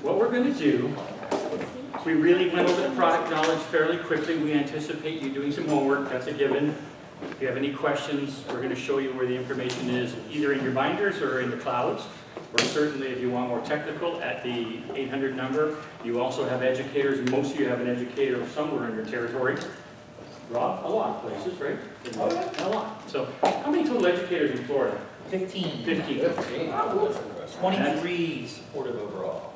what we're going to do, we really went over the product knowledge fairly quickly. We anticipate you doing some homework. That's a given. If you have any questions, we're going to show you where the information is, either in your binders or in the clouds. Or certainly, if you want more technical, at the 800 number. You also have educators. Most of you have an educator somewhere in your territory. Rob, a lot of places, right? Oh, yeah. A lot. So, how many total educators in Florida? 15. 15. 23 supportive overall.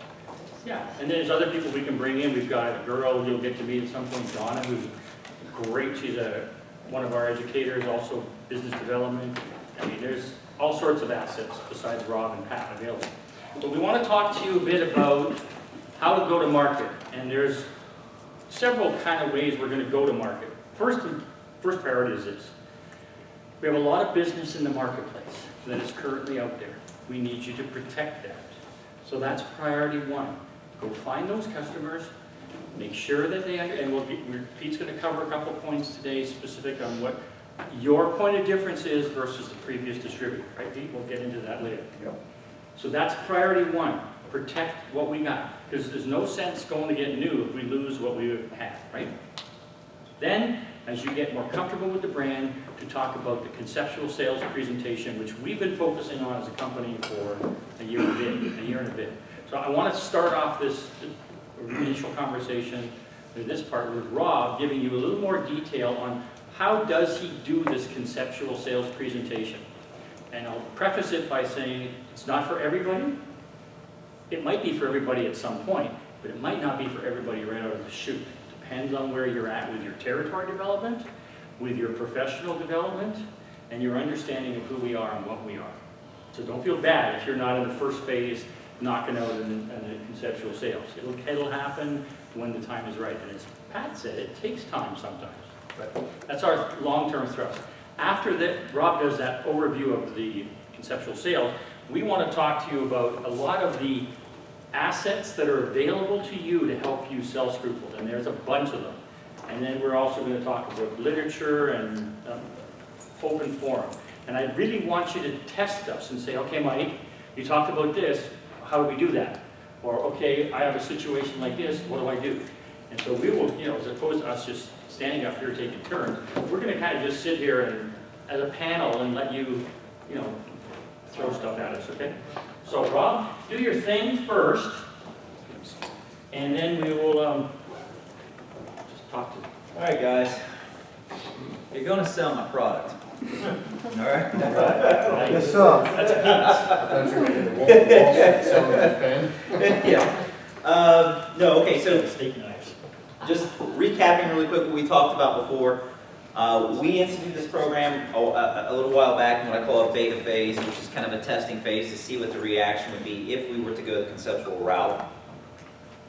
Yeah, and then there's other people we can bring in. We've got a girl you'll get to meet at some point, Donna, who's great. She's one of our educators, also business development. I mean, there's all sorts of assets besides Rob and Pat available. But we want to talk to you a bit about how to go to market. And there's several kind of ways we're going to go to market. First priority is this. We have a lot of business in the marketplace that is currently out there. We need you to protect that. So that's priority one. Go find those customers, make sure that they, and Pete's going to cover a couple points today specific on what your point of difference is versus the previous distributor, right Pete? We'll get into that later. Yep. So that's priority one, protect what we got. Because there's no sense going to get new if we lose what we have, right? Then, as you get more comfortable with the brand, to talk about the conceptual sales presentation, which we've been focusing on as a company for a year and a bit. So I want to start off this initial conversation, this part, with Rob giving you a little more detail on how does he do this conceptual sales presentation. And I'll preface it by saying it's not for everybody. It might be for everybody at some point, but it might not be for everybody right out of the chute. Depends on where you're at with your territory development, with your professional development, and your understanding of who we are and what we are. So don't feel bad if you're not in the first phase knocking out in the conceptual sales. It'll happen when the time is right. And as Pat said, it takes time sometimes. But that's our long-term thrust. After that, Rob does that overview of the conceptual sales, we want to talk to you about a lot of the assets that are available to you to help you sell Scruples, and there's a bunch of them. And then we're also going to talk about literature and open forum. And I really want you to test us and say, okay, Mike, you talked about this, how do we do that? Or, okay, I have a situation like this, what do I do? And so we will, as opposed to us just standing up here taking turns, we're going to kind of just sit here and, as a panel and let you, throw stuff at us, okay? So Rob, do your thing first, and then we will just talk to you. All right, guys. You're going to sell my product. All right? Yes, sir. That's Pete's. Yeah. No, okay, so Steak knives. just recapping really quick what we talked about before. We instituted this program a little while back in what I call a beta phase, which is kind of a testing phase to see what the reaction would be if we were to go the conceptual route.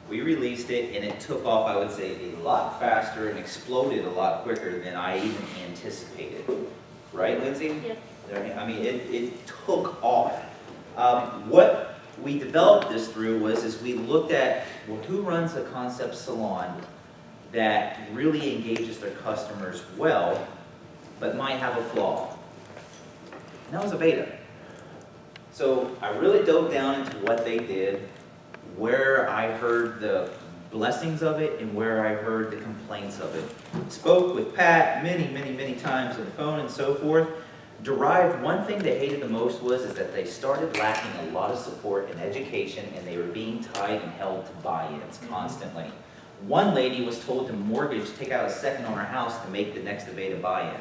We released it, and it took off, I would say, a lot faster and exploded a lot quicker than I even anticipated. Right, Lindsay? Yes. I mean, it took off. What we developed this through was we looked at, well, who runs a concept salon that really engages their customers well, but might have a flaw. And that was a beta. So I really dove down into what they did, where I heard the blessings of it and where I heard the complaints of it. Spoke with Pat many times on the phone and so forth. Derived one thing they hated the most is that they started lacking a lot of support and education, and they were being tied and held to buy-ins constantly. One lady was told to take out a second on her house to make the next Aveda buy-in.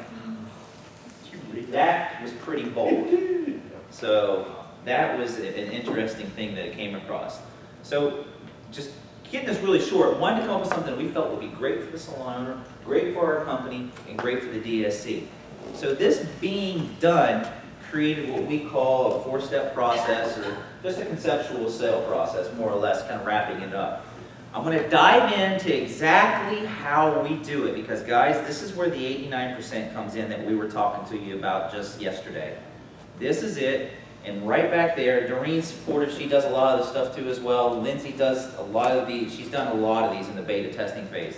That was pretty bold. So that was an interesting thing that it came across. So just getting this really short, wanted to come up with something that we felt would be great for the salon owner, great for our company, and great for the DSC. So this being done created what we call a 4-step process, or just a conceptual sale process, more or less, kind of wrapping it up. I'm going to dive into exactly how we do it, because guys, this is where the 89% comes in that we were talking to you about just yesterday. This is it, and right back there, Doreen's supportive, she does a lot of the stuff too as well. Lindsay does a lot of these, she's done a lot of these in the beta testing phase,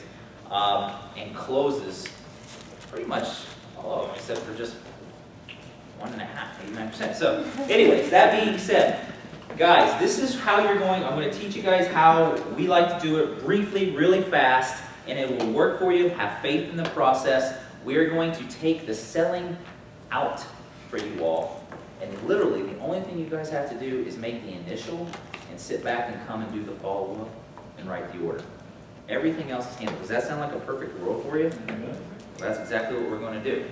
and closes pretty much all of them, except for just 1.5, 89%. So anyways, that being said, Guys, this is how you're going. I'm going to teach you guys how we like to do it briefly, really fast, and it will work for you. Have faith in the process. We're going to take the selling out for you all. And literally, the only thing you guys have to do is make the initial and sit back and come and do the follow-up and write the order. Everything else is handled. Does that sound like a perfect world for you? Well, that's exactly what we're going to do.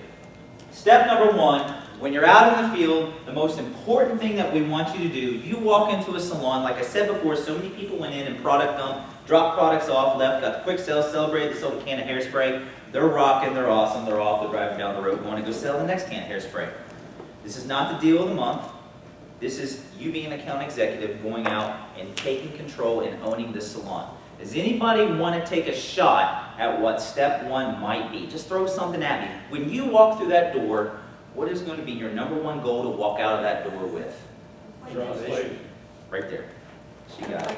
Step number one, when you're out in the field, the most important thing that we want you to do, you walk into a salon, like I said before, so many people went in and product dumped, dropped products off, left, got the quick sales, celebrated, they sold a can of hairspray. They're rocking, they're awesome, they're off, they're driving down the road, going to go sell the next can of hairspray. This is not the deal of the month. This is you being an account executive going out and taking control and owning this salon. Does anybody want to take a shot at what step one might be? Just throw something at me. When you walk through that door, what is going to be your number one goal to walk out of that door with? Translation. Right there. She got it.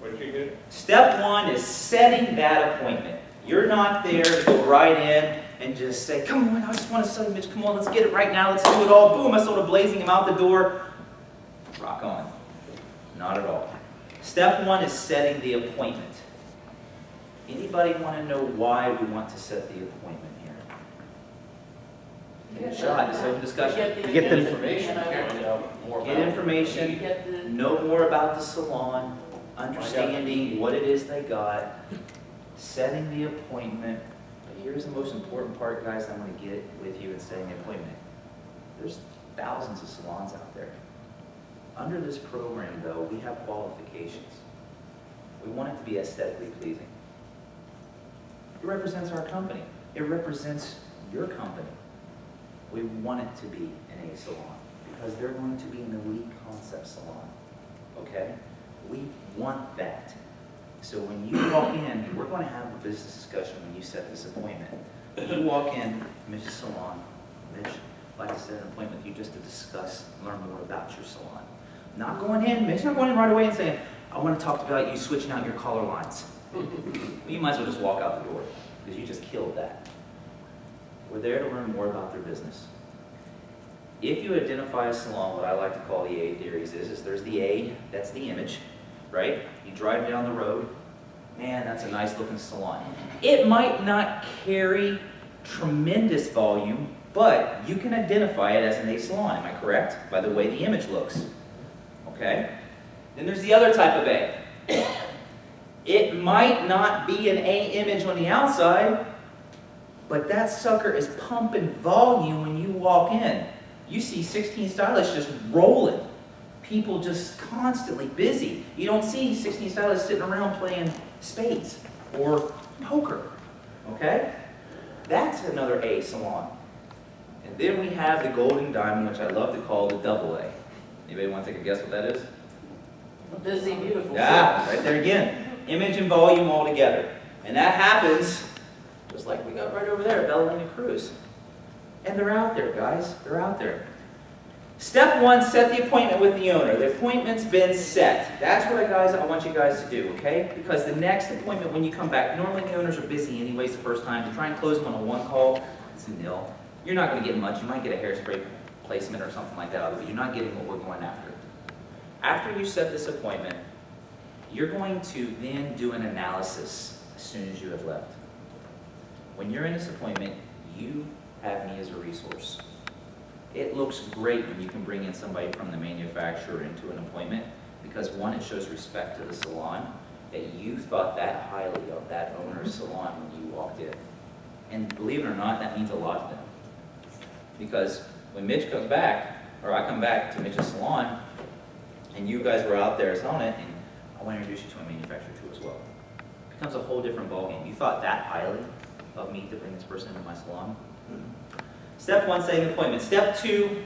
What'd you get? Step one is setting that appointment. You're not there to go right in and just say, come on, I just want to sell you, bitch. Come on, let's get it right now. Let's do it all. Boom, I sold a blazing him out the door. Rock on. Not at all. Step one is setting the appointment. Anybody want to know why we want to set the appointment here? Take a shot, just open discussion. Get the information. Get information, know more about the salon, understanding what it is they got, setting the appointment. But here's the most important part, guys, I'm going to get with you in setting the appointment. There's thousands of salons out there. Under this program, though, we have qualifications. We want it to be aesthetically pleasing. It represents our company. It represents your company. We want it to be an A salon because they're going to be an elite concept salon. Okay? We want that. So when you walk in, we're going to have a business discussion when you set this appointment. When you walk in, Mitch's Salon, Mitch, I'd like to set an appointment with you just to discuss, learn more about your salon. Not going in, Mitch's not going in right away and saying, I want to talk about you switching out your color lines. Well, you might as well just walk out the door because you just killed that. We're there to learn more about their business. If you identify a salon, what I like to call the A theories is there's the A, that's the image, right? You drive down the road, man, that's a nice looking salon. It might not carry tremendous volume, but you can identify it as an A salon, am I correct? By the way the image looks, okay? Then there's the other type of A. It might not be an A image on the outside, but that sucker is pumping volume when you walk in. You see 16 stylists just rolling. People just constantly busy. You don't see 16 stylists sitting around playing spades or poker, okay? That's another A salon. And then we have the golden diamond, which I love to call the double A. Anybody want to take a guess what that is? Busy, beautiful. Yeah, right there again. Image and volume all together. And that happens just like we got right over there, Bellina Cruz. And they're out there, guys. They're out there. Step one, set the appointment with the owner. The appointment's been set. That's what I want you guys to do, okay? Because the next appointment when you come back, normally the owners are busy anyways the first time. To try and close them on a one call, it's a nil. You're not going to get much. You might get a hairspray placement or something like that, but you're not getting what we're going after. After you set this appointment, you're going to then do an analysis as soon as you have left. When you're in this appointment, you have me as a resource. It looks great when you can bring in somebody from the manufacturer into an appointment because one, it shows respect to the salon, that you thought that highly of that owner's salon when you walked in. And believe it or not, that means a lot to them. Because when Mitch comes back, or I come back to Mitch's salon, and you guys were out there selling it, and I want to introduce you to a manufacturer too as well. It becomes a whole different ballgame. You thought that highly of me to bring this person into my salon? Step one, setting an appointment. Step two,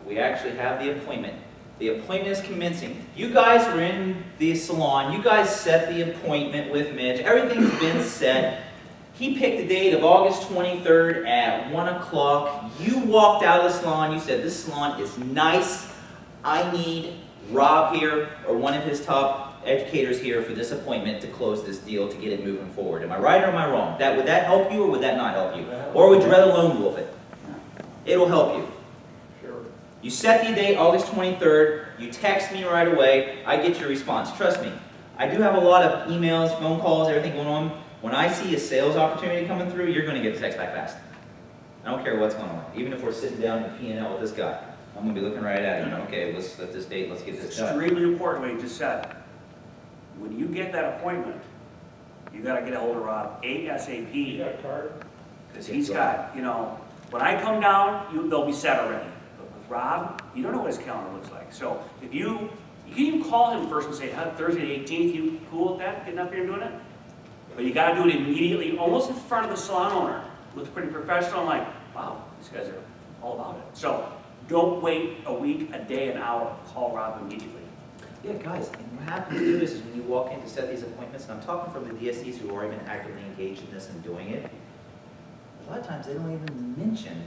we actually have the appointment. The appointment is commencing. You guys were in the salon. You guys set the appointment with Mitch. Everything's been set. He picked the date of August 23rd at 1 o'clock. You walked out of the salon. You said, this salon is nice. I need Rob here, or one of his top educators here for this appointment to close this deal to get it moving forward. Am I right or am I wrong? Would that help you or would that not help you? Or would you rather lone wolf it? It'll help you. Sure. You set the date, August 23rd. you text me right away, I get your response. Trust me. I do have a lot of emails, phone calls, everything going on. When I see a sales opportunity coming through, you're going to get a text back fast. I don't care what's going on. Even if we're sitting down in P&L with this guy, I'm going to be looking right at him. Okay, let's let this date, let's get this done. Extremely important what you just said. When you get that appointment, you gotta get a hold of Rob You ASAP, got a card? because he's got, you know, when I come down, they'll be set already. But with Rob, you don't know what his calendar looks like. So if you can even call him first and say, "Huh, Thursday the 18th, you cool with that, getting up here and doing it?" But you gotta do it immediately, almost in front of the salon owner. Looks pretty professional. I'm like, wow, these guys are all about it. So don't wait a week, a day, an hour. Call Rob immediately. Yeah, guys, and what happens too is when you walk in to set these appointments, and I'm talking from the DSCs who are even actively engaged in this and doing it, a lot of times they don't even mention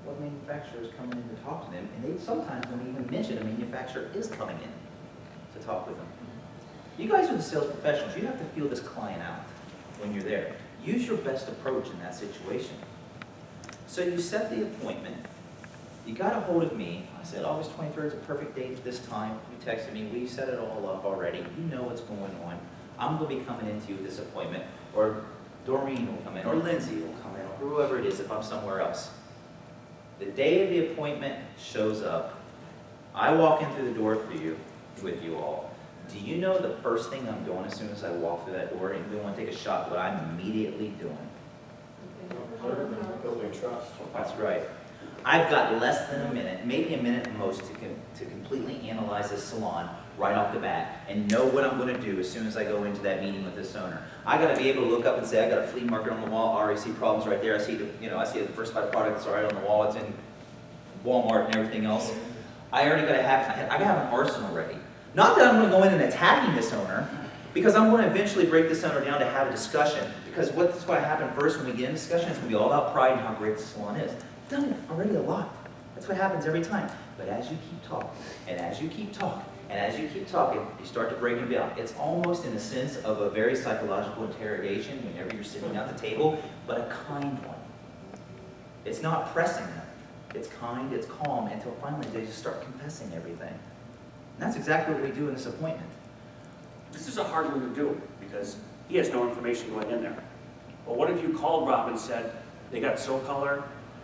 what manufacturer is coming in to talk to them, and they sometimes don't even mention a manufacturer is coming in to talk with them. You guys are the sales professionals. You have to feel this client out when you're there. Use your best approach in that situation. So you set the appointment. You got a hold of me. I said August 23rd is a perfect date at this time. You texted me. We set it all up already. You know what's going on. I'm going to be coming into you with this appointment. Or Doreen will come in. Or Lindsay will come in. Or whoever it is if I'm somewhere else. The day of the appointment shows up. I walk in through the door for you, with you all. Do you know the first thing I'm doing as soon as I walk through that door? And we want to take a shot, what I'm immediately doing. Building trust. That's right. I've got less than a minute, maybe a minute at most, to completely analyze this salon right off the bat and know what I'm going to do as soon as I go into that meeting with this owner. I got to be able to look up and say, I got a flea market on the wall. I already see problems right there. I see the first 5 products are right on the wall. It's in Walmart and everything else. I got to have an arsenal ready. Not that I'm going to go in and attacking this owner, because I'm going to eventually break this owner down to have a discussion. Because what's going to happen first when we get in discussion is going to be all about pride and how great the salon is. I've done it already a lot. That's what happens every time. But as you keep talking, and as you keep talking, and as you keep talking, you start to break them down. It's almost in the sense of a very psychological interrogation whenever you're sitting at the table, but a kind one. It's not pressing them. It's kind, it's calm, until finally they just start confessing everything. And that's exactly what we do in this appointment. This is a hard one to do because he has no information going in there. But what if you called Rob and said, they got SoColor,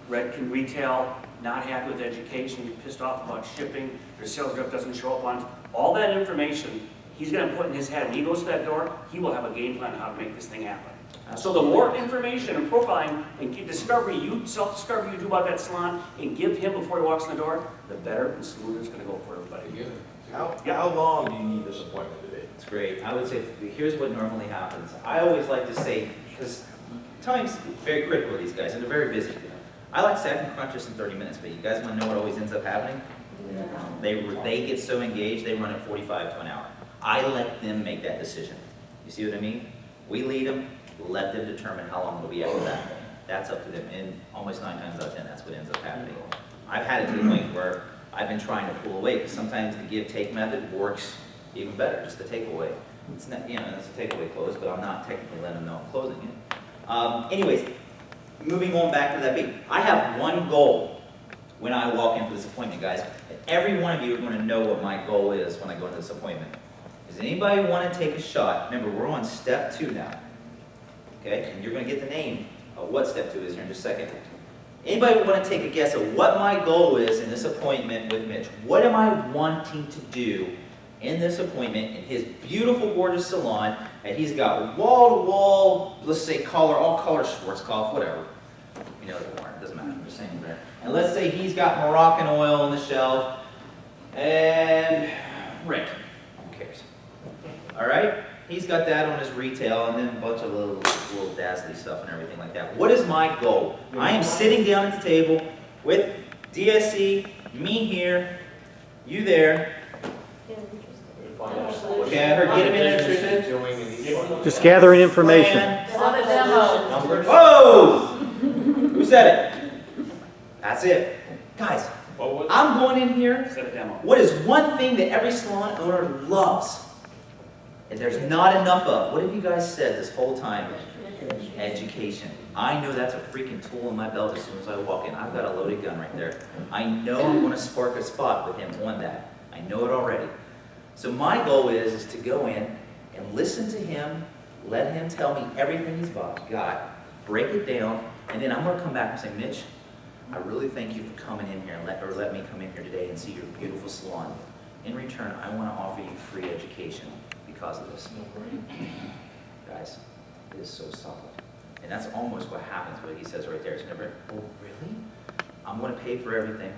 Redken Retail, not happy with education, you're pissed off about shipping, their sales rep doesn't show up on, all that information he's going to put in his head. When he goes to that door, he will have a game plan on how to make this thing happen. So the more information and profiling and self-discovery you do about that salon and give him before he walks in the door, the better and smoother it's going to go for everybody. How long do you need this appointment to be? It's great. I would say, here's what normally happens. I always like to say, because time's very critical to these guys, and they're very busy. I like to say I can crunch this in 30 minutes, but you guys want to know what always ends up happening? They get so engaged, they run at 45 to an hour. I let them make that decision. You see what I mean? We lead them, let them determine how long it'll be after that. That's up to them, and almost 9 times out of 10, that's what ends up happening. I've had it to the point where I've been trying to pull away, because sometimes the give-take method works even better, just the takeaway. It's not, it's a takeaway close, but I'm not technically letting them know I'm closing it. Anyways, moving on back to that beat. I have one goal when I walk in for this appointment, guys. And every one of you are going to know what my goal is when I go into this appointment. Does anybody want to take a shot? Remember, we're on step 2 now. Okay? And you're going to get the name of what step 2 is here in just a second. Anybody want to take a guess at what my goal is in this appointment with Mitch? What am I wanting to do in this appointment in his beautiful, gorgeous salon? And he's got wall-to-wall, let's say all color Schwarzkopf, whatever. You know the warrant, doesn't matter, I'm just saying there. And let's say he's got Moroccan oil on the shelf, and Rick, who cares? All right? He's got that on his retail, and then a bunch of little dazzly stuff and everything like that. What is my goal? I am sitting down at the table with DSC, me here, you there. Okay, I heard get him interested. Just gathering information. Plan, On a demo. numbers. Whoa! Who said it? That's it. Guys, I'm going in here. Set a demo. What is one thing that every salon owner loves? And there's not enough of. What have you guys said this whole time? Education. I know that's a freaking tool in my belt as soon as I walk in. I've got a loaded gun right there. I know I'm going to spark a spot with him on that. I I know it already. So my goal is to go in and listen to him, let him tell me everything he's got, break it down, and then I'm going to come back and say, Mitch, I really thank you for coming in here and let me come in here today and see your beautiful salon. In return, I want to offer you free education because of this. Guys, it is so solid. And that's almost what happens, what he says right there. It's never, oh, really? I'm going to pay for everything.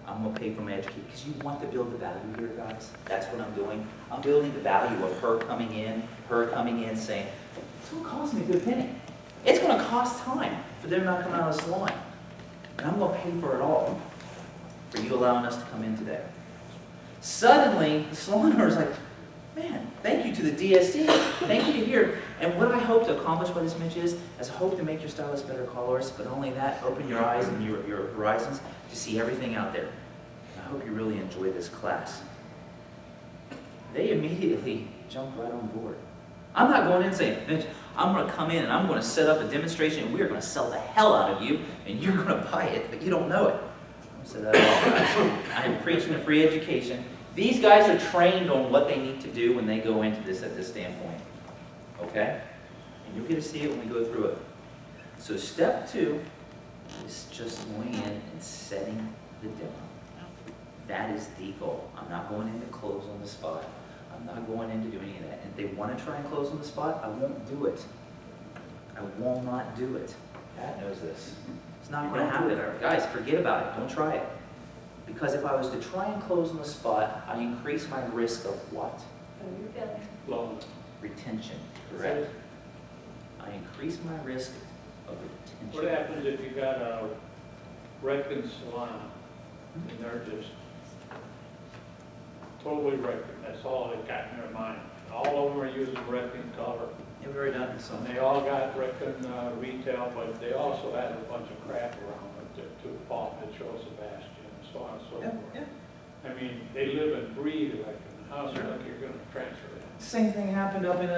I'm going to pay for my education. Because you want to build the value here, guys. That's what I'm doing. I'm building the value of her coming in saying, it's going to cost me a good penny. It's going to cost time for them not coming out of the salon. And I'm going to pay for it all for you allowing us to come in today. Suddenly, the salon owner's like, man, thank you to the DSC. Thank you to here. And what I hope to accomplish by this, Mitch, is I hope to make your stylist better colorist, but only that, open your eyes and your horizons to see everything out there. And I hope you really enjoy this class. They immediately jumped right on board. I'm not going in saying, Mitch, I'm going to come in and I'm going to set up a demonstration and we're going to sell the hell out of you and you're going to buy it, but you don't know it. I said, oh, guys, I'm preaching a free education. These guys are trained on what they need to do when they go into this at this standpoint. Okay? And you'll get to see it when we go through it. So step 2 is just going in and setting the demo. That is the goal. I'm not going in to close on the spot. I'm not going in to do any of that. And if they want to try and close on the spot, I won't do it. I will not do it. Pat knows this. It's not going to happen. Guys, forget about it. Don't try it. Because if I was to try and close on the spot, I increase my risk of what? Retention. Correct. I increase my risk of retention. What happens if you got a wrecking salon and they're just totally wrecking? That's all they've got in their mind. All of them are using wrecking color. You've already done this And on they all got wrecking retail, but they also have a bunch of crap around it too. Paul Mitchell, Sebastian, and so on and so Yeah, forth. yeah. I mean, they live and breathe wrecking. How's it like you're going to transfer that? Same thing happened up in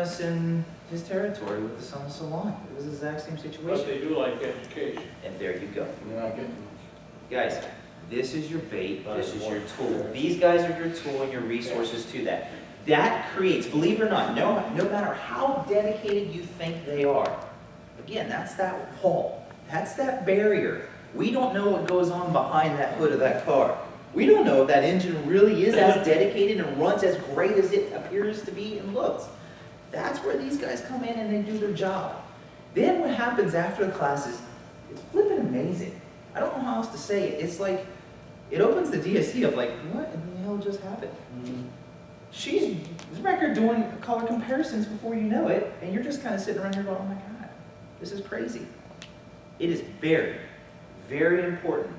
his territory with the Salon Salon. It was the exact same But situation. they do like education. And there you go. You're not getting. Guys, this is your bait, this is your tool. These guys are your tool and your resources to that. That creates, believe it or not, no matter how dedicated you think they are, again, that's that wall. That's that barrier. We don't know what goes on behind that hood of that car. We don't know if that engine really is as dedicated and runs as great as it appears to be and looks. That's where these guys come in and they do their job. Then what happens after the class is, it's flipping amazing. I don't know how else to say it. It's like, it opens the DSC up like, what in the hell just happened? She's back here doing color comparisons before you know it, and you're just kind of sitting around here going, oh my God, this is crazy. It is very, very important,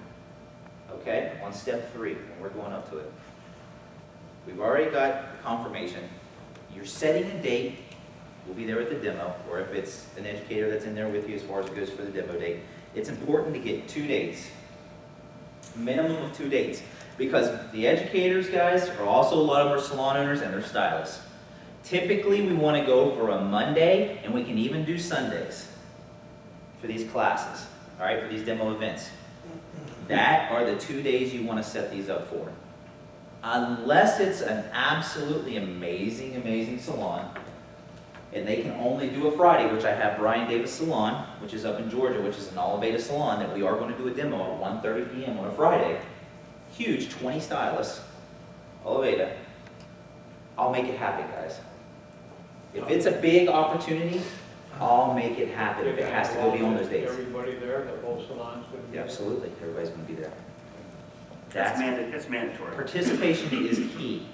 okay, on step 3, when we're going up to it. We've already got the confirmation. You're setting a date. We'll be there at the demo, or if it's an educator that's in there with you as far as it goes for the demo date. It's important to get 2 dates, minimum of 2 dates, because the educators, guys, are also, a lot of them are salon owners and they're stylists. Typically, we want to go for a Monday, and we can even do Sundays for these classes, all right, for these demo events. That are the 2 days you want to set these up for. Unless it's an absolutely amazing, amazing salon, and they can only do a Friday, which I have Brian Davis Salon, which is up in Georgia, which is an Oliveta salon that we are going to do a demo at 1:30 p.m. on a Friday. Huge, 20 stylists, Oliveta. I'll make it happen, guys. If it's a big opportunity, I'll make it happen if it has to go beyond those days. Everybody there, the whole salon's going to be Yeah, absolutely, everybody's going to be there. That's mandatory. Participation is key.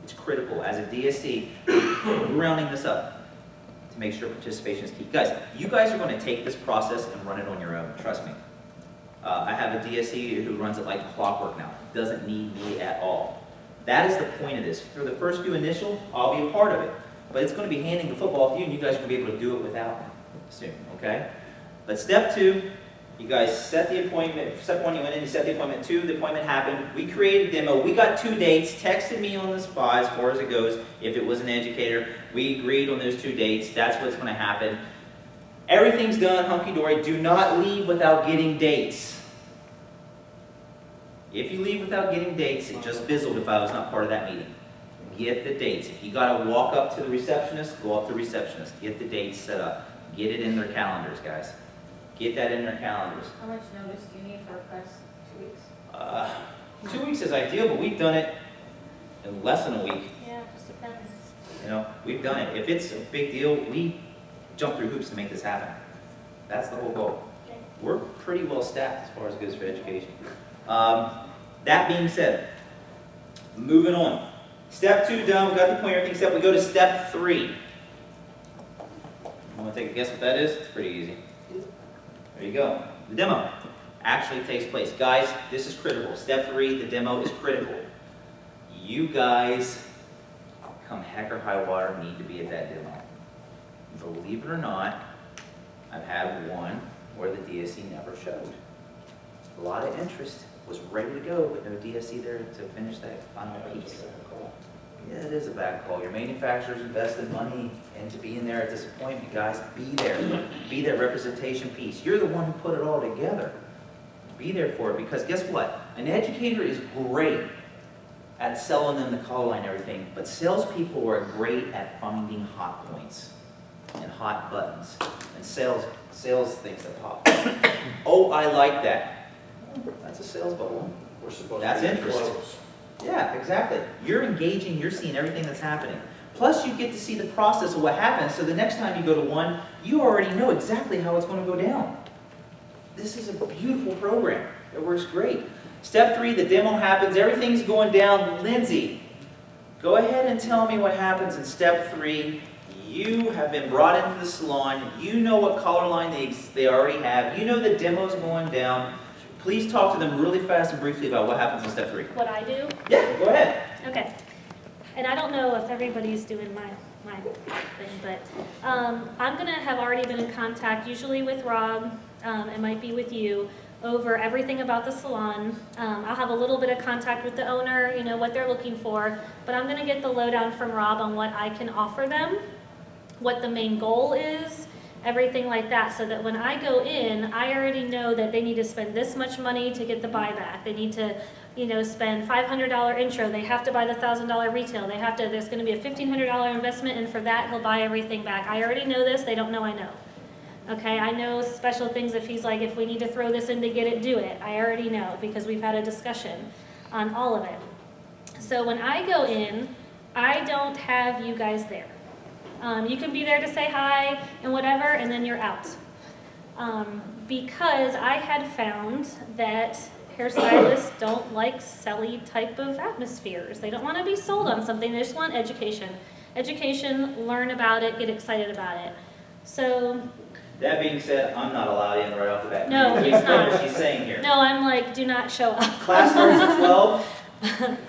It's critical. As a DSC, we're rounding this up to make sure participation is key. Guys, you guys are going to take this process and run it on your own. Trust me. I have a DSC who runs it like clockwork now. Doesn't need me at all. That is the point of this. For the first few initial, I'll be a part of it. But it's going to be handing the football to you, and you guys are going to be able to do it without me soon, okay? But step 2, you guys set the appointment. Step 1, you went in, you set the appointment. 2, the appointment happened. We created a demo. We got 2 dates. Texted me on the spot as far as it goes. If it was an educator, we agreed on those 2 dates. That's what's going to happen. Everything's done, hunky-dory. Do not leave without getting dates. If you leave without getting dates, it just fizzled if I was not part of that meeting. Get the dates. If you gotta walk up to the receptionist, go up to the receptionist. Get the dates set up. Get it in their calendars, guys. Get that in their calendars. How much notice do you need for a press? 2 weeks? 2 weeks is ideal, but we've done it in less than a week. Yeah, just depends. You know, we've done it. If it's a big deal, we jump through hoops to make this happen. That's the whole goal. Okay. We're pretty well staffed as far as goods for education. That being said, moving on. Step 2 done, we got the point, everything set. We go to step 3. You want to take a guess what that is? It's pretty easy. There you go. The demo actually takes place. Guys, this is critical. Step 3, the demo is critical. You guys, come heck or high water, need to be at that demo. Believe it or not, I've had one where the DSC never showed. A lot of interest, was ready to go, but no DSC there to finish that final piece. Yeah, it is a bad call. Your manufacturers invested money into being there at this appointment. Guys, be there. Be that representation piece. You're the one who put it all together. Be there for it, because guess what? An educator is great at selling them the color line and everything, but salespeople are great at finding hot points and hot buttons and sales things that pop. Oh, I like that. That's a sales bubble. We're supposed That's to be interest. close. Yeah, exactly. You're engaging, you're seeing everything that's happening. Plus, you get to see the process of what happens, so the next time you go to one, you already know exactly how it's going to go down. This is a beautiful program. It works great. Step 3, the demo happens, everything's going down. Lindsay, go ahead and tell me what happens in step 3. You have been brought into the salon. You know what color line they already have. You know the demo's going down. Please talk to them really fast and briefly about what happens in step 3. What I do? Yeah, go ahead. Okay. And I don't know if everybody's doing my thing, but I'm gonna have already been in contact, usually with Rob, it might be with you, over everything about the salon. I'll have a little bit of contact with the owner, you know, what they're looking for, but I'm gonna get the lowdown from Rob on what I can offer them, what the main goal is, everything like that, so that when I go in, I already know that they need to spend this much money to get the buyback. They need to, you know, spend $500 intro. They have to buy the $1,000 retail. They have to, there's gonna be a $1,500 investment, and for that, he'll buy everything back. I already know this, they don't know I know. Okay, I know special things if he's like, if we need to throw this in to get it, do it. I already know, because we've had a discussion on all of it. So when I go in, I don't have you guys there. You can be there to say hi and whatever, and then you're out. Because I had found that hairstylists don't like selly type of atmospheres. They don't want to be sold on something, they just want education. Education, learn about it, get excited about it. So, That being said, I'm not allowed in right off the bat. No, Can you he's explain not. what she's saying here? no, I'm like, do not show up. Class starts at 12.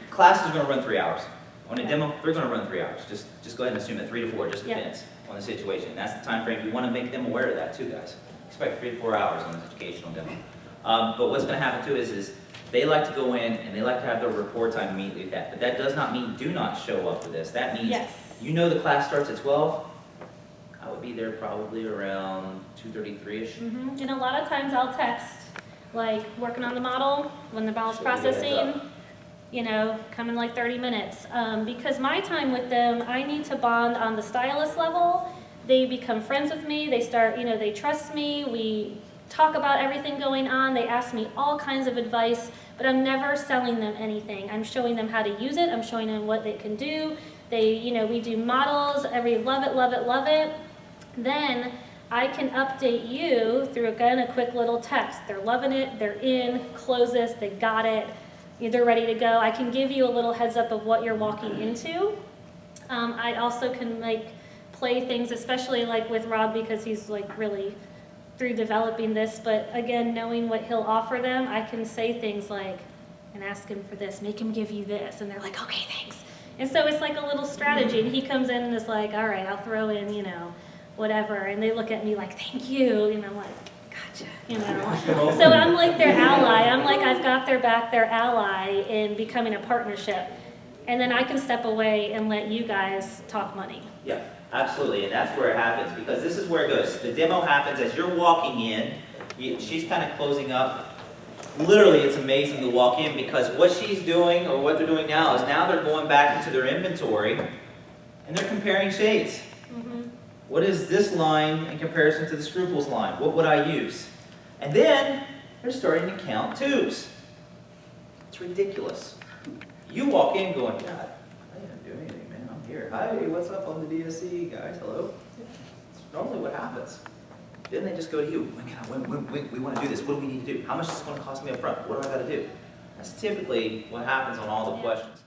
Class is going to run 3 hours. On a demo, they're going to run 3 hours. Just go ahead and assume that 3 to 4 just Yeah. depends on the situation. That's the time frame. You want to make them aware of that too, guys. Expect 3 to 4 hours on an educational demo. But what's going to happen too is they like to go in and they like to have their report time immediately with that. But that does not mean do not show up for this. That means Yes. you know the class starts at 12. I would be there probably around 2:33ish. And a lot of times I'll text, like working on the model, when the model's So you get a heads processing, you know, come in like 30 minutes. Because my time with them, I need to bond on the stylist level. They become friends with me, they start, you know, they trust me, we talk about everything going on, they ask me all kinds of advice, but I'm never selling them anything. I'm showing them how to use it, I'm showing them what they can do. They, you know, we do models, love it, love it, love it. Then I can update you through, again, a quick little text. They're loving it, they're in, close this, they got it, they're ready to go. I can give you a little heads up of what you're walking into. I also can like play things, especially like with Rob, because he's like really through developing this, but again, knowing what he'll offer them, I can say things like, and ask him for this, make him give you this, and they're like, okay, thanks. And so it's like a little strategy, and he comes in and is like, all right, I'll throw in, you know, whatever, and they look at me like, thank you, and I'm like, gotcha, you know. So I'm like their ally, I'm like, I've got their back, their ally in becoming a partnership, and then I can step away and let you guys talk money. Yeah, absolutely, and that's where it happens, because this is where it goes. The demo happens as you're walking in, she's kind of closing up literally, it's amazing to walk in because what she's doing or what they're doing now is now they're going back into their inventory and they're comparing shades. Mhm. What is this line in comparison to the Scruples line? What would I use? And then they're starting to count tubes. It's ridiculous. You walk in going, God, I didn't do anything, man. I'm here. Hi, what's up on the DSC, guys? Hello. It's normally what happens. Then they just go to you. When we want to do this. What do we need to do? How much is this going to cost me up front? What do I got to do? That's typically what happens on all the questions.